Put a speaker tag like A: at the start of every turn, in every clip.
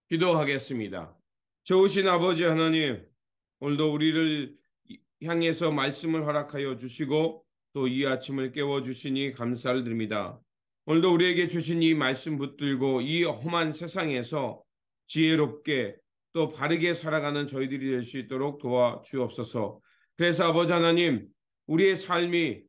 A: 기도하겠습니다. 좋으신 아버지 하나님, 오늘도 우리를 향해서 말씀을 허락하여 주시고 또 이 아침을 깨워주시니 감사를 드립니다. 오늘도 우리에게 주신 이 말씀 붙들고 이 험한 세상에서 지혜롭게 또 바르게 살아가는 저희들이 될 수 있도록 도와주옵소서. 그래서 아버지 하나님, 우리의 삶이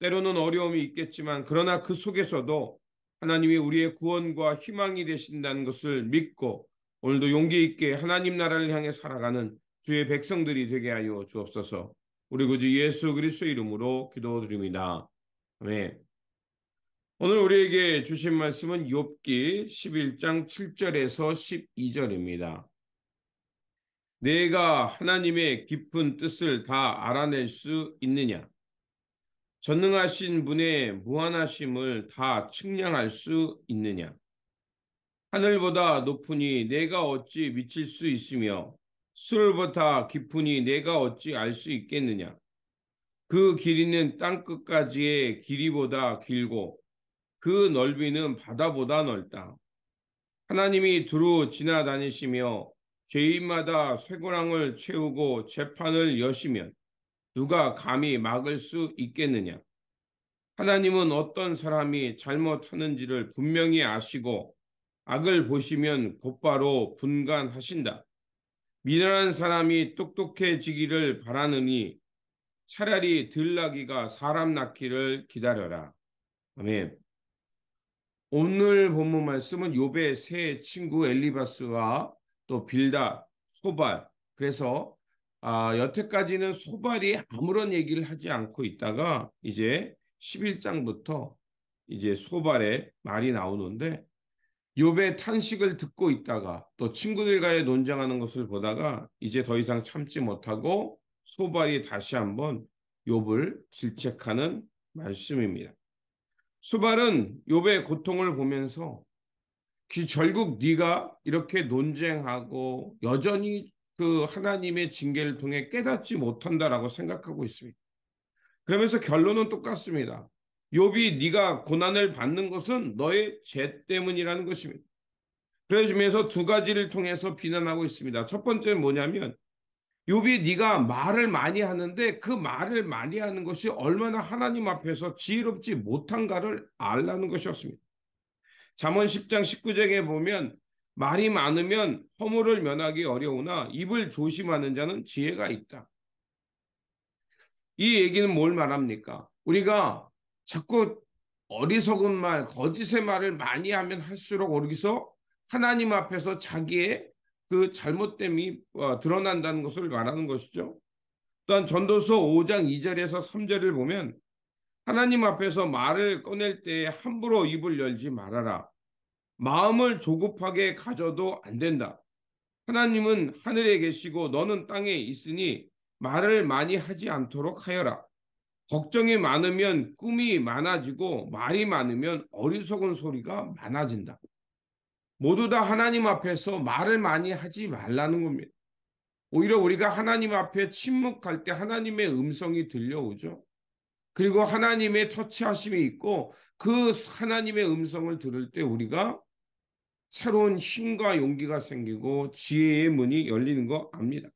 A: 때로는 어려움이 있겠지만 그러나 그 속에서도 하나님이 우리의 구원과 희망이 되신다는 것을 믿고 오늘도 용기 있게 하나님 나라를 향해 살아가는 주의 백성들이 되게 하여 주옵소서. 우리 구주 예수 그리스도의 이름으로 기도드립니다. 아멘. 오늘 우리에게 주신 말씀은 욥기 11장 7절에서 12절입니다. 내가 하나님의 깊은 뜻을 다 알아낼 수 있느냐? 전능하신 분의 무한하심을 다 측량할 수 있느냐? 하늘보다 높으니 내가 어찌 미칠 수 있으며 수월보다 깊으니 내가 어찌 알 수 있겠느냐. 그 길이는 땅끝까지의 길이보다 길고 그 넓이는 바다보다 넓다. 하나님이 두루 지나다니시며 죄인마다 쇠고랑을 채우고 재판을 여시면 누가 감히 막을 수 있겠느냐. 하나님은 어떤 사람이 잘못하는지를 분명히 아시고 악을 보시면 곧바로 분간하신다. 미련한 사람이 똑똑해지기를 바라느니 차라리 들나귀가 사람 낳기를 기다려라. 아멘. 오늘 본문 말씀은 욥의 세 친구 엘리바스와 또 빌다, 소발. 그래서 여태까지는 소발이 아무런 얘기를 하지 않고 있다가 이제 11장부터 이제 소발의 말이 나오는데 욥의 탄식을 듣고 있다가 또 친구들과의 논쟁하는 것을 보다가 이제 더 이상 참지 못하고 소발이 다시 한번 욥을 질책하는 말씀입니다. 소발은 욥의 고통을 보면서 결국 네가 이렇게 논쟁하고 여전히 그 하나님의 징계를 통해 깨닫지 못한다라고 생각하고 있습니다. 그러면서 결론은 똑같습니다. 욥이 네가 고난을 받는 것은 너의 죄 때문이라는 것입니다. 그러시면서 두 가지를 통해서 비난하고 있습니다. 첫 번째는 뭐냐면 욥이 네가 말을 많이 하는데 그 말을 많이 하는 것이 얼마나 하나님 앞에서 지혜롭지 못한가를 알라는 것이었습니다. 잠언 10장 19절에 보면 말이 많으면 허물을 면하기 어려우나 입을 조심하는 자는 지혜가 있다. 이 얘기는 뭘 말합니까? 우리가 자꾸 어리석은 말, 거짓의 말을 많이 하면 할수록 거기서 하나님 앞에서 자기의 그 잘못됨이 드러난다는 것을 말하는 것이죠. 또한 전도서 5장 2절에서 3절을 보면 하나님 앞에서 말을 꺼낼 때 함부로 입을 열지 말아라. 마음을 조급하게 가져도 안 된다. 하나님은 하늘에 계시고 너는 땅에 있으니 말을 많이 하지 않도록 하여라. 걱정이 많으면 꿈이 많아지고 말이 많으면 어리석은 소리가 많아진다. 모두 다 하나님 앞에서 말을 많이 하지 말라는 겁니다. 오히려 우리가 하나님 앞에 침묵할 때 하나님의 음성이 들려오죠. 그리고 하나님의 터치하심이 있고 그 하나님의 음성을 들을 때 우리가 새로운 힘과 용기가 생기고 지혜의 문이 열리는 거 압니다.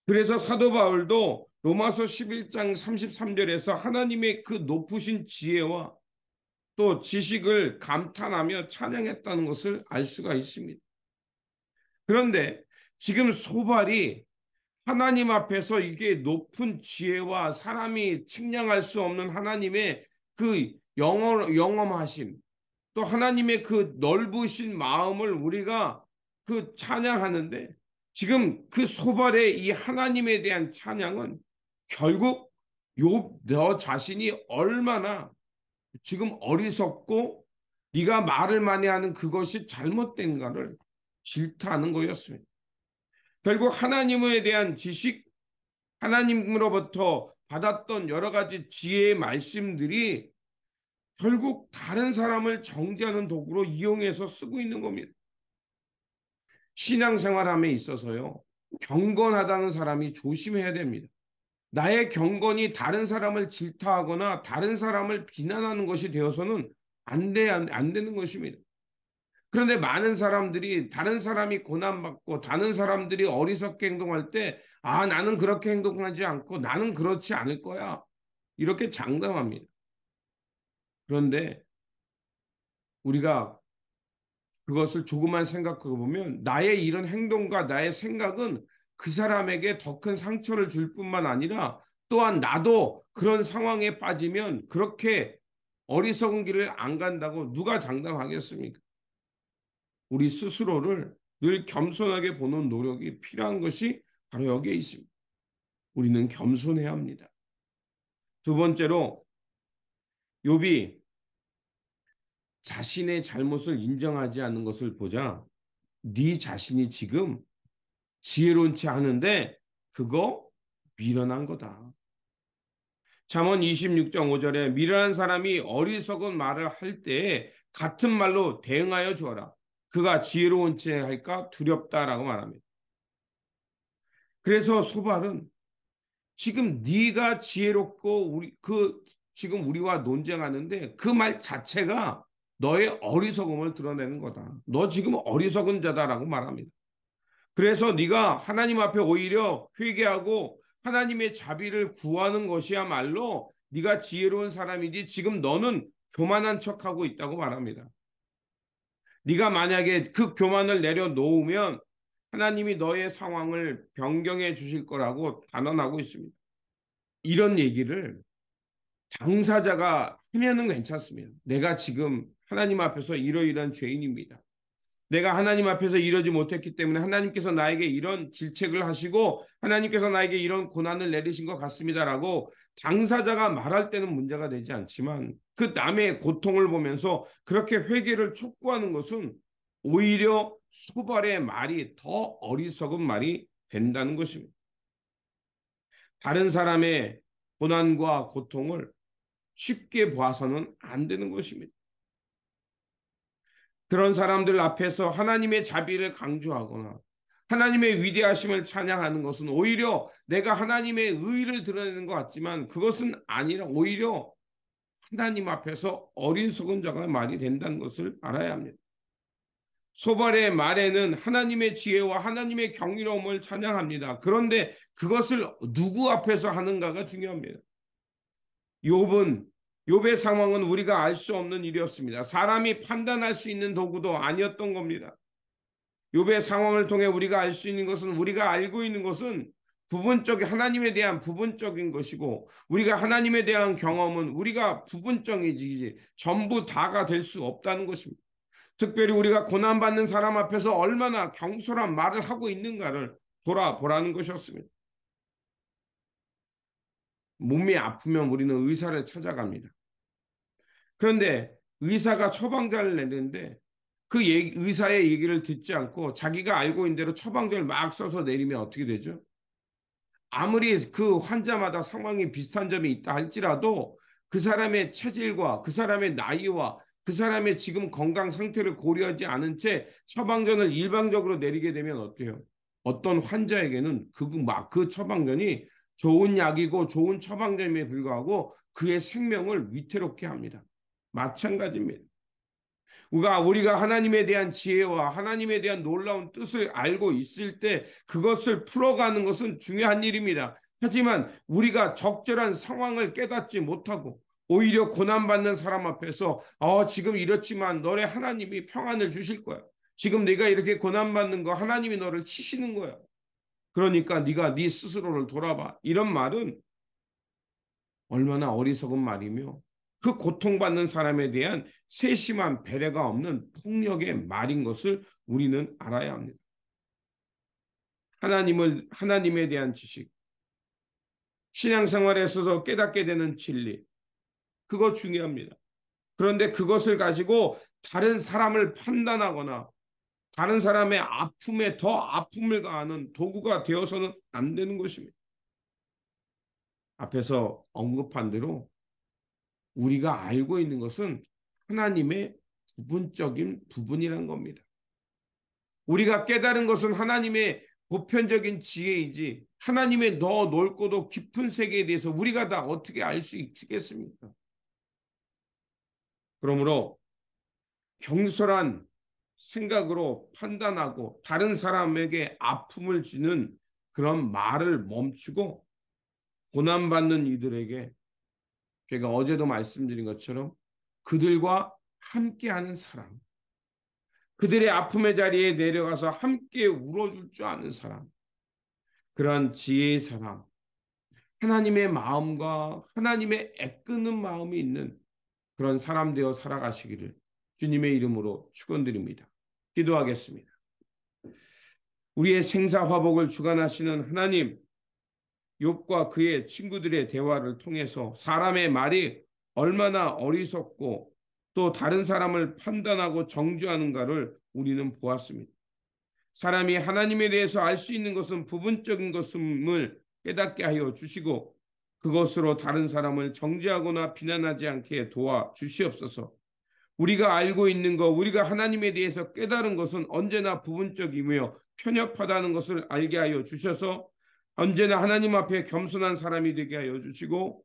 A: 그래서 사도 바울도 로마서 11장 33절에서 하나님의 그 높으신 지혜와 또 지식을 감탄하며 찬양했다는 것을 알 수가 있습니다. 그런데 지금 소발이 하나님 앞에서 이게 높은 지혜와 사람이 측량할 수 없는 하나님의 그 영험하심, 또 하나님의 그 넓으신 마음을 우리가 그 찬양하는데 지금 그 소발의 이 하나님에 대한 찬양은 결국 너 자신이 얼마나 지금 어리석고 네가 말을 많이 하는 그것이 잘못된가를 질타하는 거였습니다. 결국 하나님에 대한 지식, 하나님으로부터 받았던 여러 가지 지혜의 말씀들이 결국 다른 사람을 정죄하는 도구로 이용해서 쓰고 있는 겁니다. 신앙생활함에 있어서요, 경건하다는 사람이 조심해야 됩니다. 나의 경건이 다른 사람을 질타하거나 다른 사람을 비난하는 것이 되어서는 안 되는 것입니다. 그런데 많은 사람들이 다른 사람이 고난받고 다른 사람들이 어리석게 행동할 때, 아, 나는 그렇게 행동하지 않고 나는 그렇지 않을 거야. 이렇게 장담합니다. 그런데 우리가 그것을 조금만 생각해 보면 나의 이런 행동과 나의 생각은 그 사람에게 더 큰 상처를 줄 뿐만 아니라 또한 나도 그런 상황에 빠지면 그렇게 어리석은 길을 안 간다고 누가 장담하겠습니까? 우리 스스로를 늘 겸손하게 보는 노력이 필요한 것이 바로 여기에 있습니다. 우리는 겸손해야 합니다. 두 번째로 욥이 자신의 잘못을 인정하지 않는 것을 보자 네 자신이 지금 지혜로운 채 하는데 그거 미련한 거다. 잠언 26장 5절에 미련한 사람이 어리석은 말을 할 때에 같은 말로 대응하여 주어라. 그가 지혜로운 채 할까 두렵다라고 말합니다. 그래서 소발은 지금 네가 지혜롭고 지금 우리와 논쟁하는데 그 말 자체가 너의 어리석음을 드러내는 거다. 너 지금 어리석은 자다라고 말합니다. 그래서 네가 하나님 앞에 오히려 회개하고 하나님의 자비를 구하는 것이야말로 네가 지혜로운 사람이지 지금 너는 교만한 척하고 있다고 말합니다. 네가 만약에 그 교만을 내려놓으면 하나님이 너의 상황을 변경해 주실 거라고 단언하고 있습니다. 이런 얘기를 당사자가 하면은 괜찮습니다. 내가 지금 하나님 앞에서 이러이러한 죄인입니다. 내가 하나님 앞에서 이러지 못했기 때문에 하나님께서 나에게 이런 질책을 하시고 하나님께서 나에게 이런 고난을 내리신 것 같습니다라고 당사자가 말할 때는 문제가 되지 않지만 그 남의 고통을 보면서 그렇게 회개를 촉구하는 것은 오히려 소발의 말이 더 어리석은 말이 된다는 것입니다. 다른 사람의 고난과 고통을 쉽게 봐서는 안 되는 것입니다. 그런 사람들 앞에서 하나님의 자비를 강조하거나 하나님의 위대하심을 찬양하는 것은 오히려 내가 하나님의 의의를 드러내는 것 같지만 그것은 아니라 오히려 하나님 앞에서 어리석은 자가 말이 된다는 것을 알아야 합니다. 소발의 말에는 하나님의 지혜와 하나님의 경이로움을 찬양합니다. 그런데 그것을 누구 앞에서 하는가가 중요합니다. 욥은 욥의 상황은 우리가 알 수 없는 일이었습니다. 사람이 판단할 수 있는 도구도 아니었던 겁니다. 욥의 상황을 통해 우리가 알 수 있는 것은 우리가 알고 있는 것은 부분적인 하나님에 대한 부분적인 것이고 우리가 하나님에 대한 경험은 우리가 부분적이지 전부 다가 될 수 없다는 것입니다. 특별히 우리가 고난받는 사람 앞에서 얼마나 경솔한 말을 하고 있는가를 돌아보라는 것이었습니다. 몸이 아프면 우리는 의사를 찾아갑니다. 그런데 의사가 처방전을 내는데 그 의사의 얘기를 듣지 않고 자기가 알고 있는 대로 처방전을 막 써서 내리면 어떻게 되죠? 아무리 그 환자마다 상황이 비슷한 점이 있다 할지라도 그 사람의 체질과 그 사람의 나이와 그 사람의 지금 건강 상태를 고려하지 않은 채 처방전을 일방적으로 내리게 되면 어때요? 어떤 환자에게는 그 처방전이 좋은 약이고 좋은 처방전임에 불구하고 그의 생명을 위태롭게 합니다. 마찬가지입니다. 우리가 하나님에 대한 지혜와 하나님에 대한 놀라운 뜻을 알고 있을 때 그것을 풀어가는 것은 중요한 일입니다. 하지만 우리가 적절한 상황을 깨닫지 못하고 오히려 고난받는 사람 앞에서 지금 이렇지만 너네 하나님이 평안을 주실 거야. 지금 네가 이렇게 고난받는 거 하나님이 너를 치시는 거야. 그러니까 네가 네 스스로를 돌아봐. 이런 말은 얼마나 어리석은 말이며 그 고통받는 사람에 대한 세심한 배려가 없는 폭력의 말인 것을 우리는 알아야 합니다. 하나님에 대한 지식, 신앙생활에 있어서 깨닫게 되는 진리, 그거 중요합니다. 그런데 그것을 가지고 다른 사람을 판단하거나 다른 사람의 아픔에 더 아픔을 가하는 도구가 되어서는 안 되는 것입니다. 앞에서 언급한 대로 우리가 알고 있는 것은 하나님의 부분적인 부분이란 겁니다. 우리가 깨달은 것은 하나님의 보편적인 지혜이지 하나님의 더 넓고도 깊은 세계에 대해서 우리가 다 어떻게 알 수 있겠습니까? 그러므로 경솔한 생각으로 판단하고 다른 사람에게 아픔을 주는 그런 말을 멈추고 고난받는 이들에게 제가 어제도 말씀드린 것처럼 그들과 함께하는 사람, 그들의 아픔의 자리에 내려가서 함께 울어줄 줄 아는 사람, 그런 지혜의 사람, 하나님의 마음과 하나님의 애끄는 마음이 있는 그런 사람 되어 살아가시기를 주님의 이름으로 축원드립니다. 기도하겠습니다. 우리의 생사화복을 주관하시는 하나님, 욥과 그의 친구들의 대화를 통해서 사람의 말이 얼마나 어리석고 또 다른 사람을 판단하고 정죄하는가를 우리는 보았습니다. 사람이 하나님에 대해서 알 수 있는 것은 부분적인 것임을 깨닫게 하여 주시고 그것으로 다른 사람을 정죄하거나 비난하지 않게 도와 주시옵소서. 우리가 알고 있는 것, 우리가 하나님에 대해서 깨달은 것은 언제나 부분적이며 편협하다는 것을 알게 하여 주셔서 언제나 하나님 앞에 겸손한 사람이 되게 하여 주시고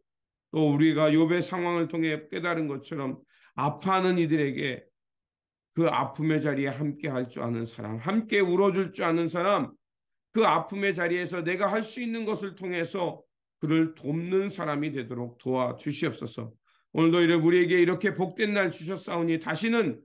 A: 또 우리가 욥의 상황을 통해 깨달은 것처럼 아파하는 이들에게 그 아픔의 자리에 함께 할 줄 아는 사람, 함께 울어줄 줄 아는 사람, 그 아픔의 자리에서 내가 할 수 있는 것을 통해서 그를 돕는 사람이 되도록 도와주시옵소서. 오늘도 우리에게 이렇게 복된 날 주셨사오니 다시는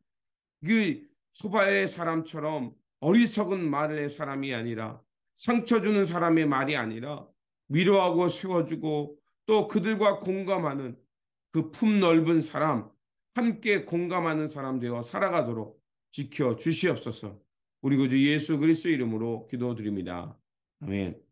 A: 그 소바엘의 사람처럼 어리석은 말의 사람이 아니라 상처 주는 사람의 말이 아니라 위로하고 세워주고 또 그들과 공감하는 그 품 넓은 사람, 함께 공감하는 사람 되어 살아가도록 지켜 주시옵소서. 우리 구주 예수 그리스도 이름으로 기도드립니다. 아멘.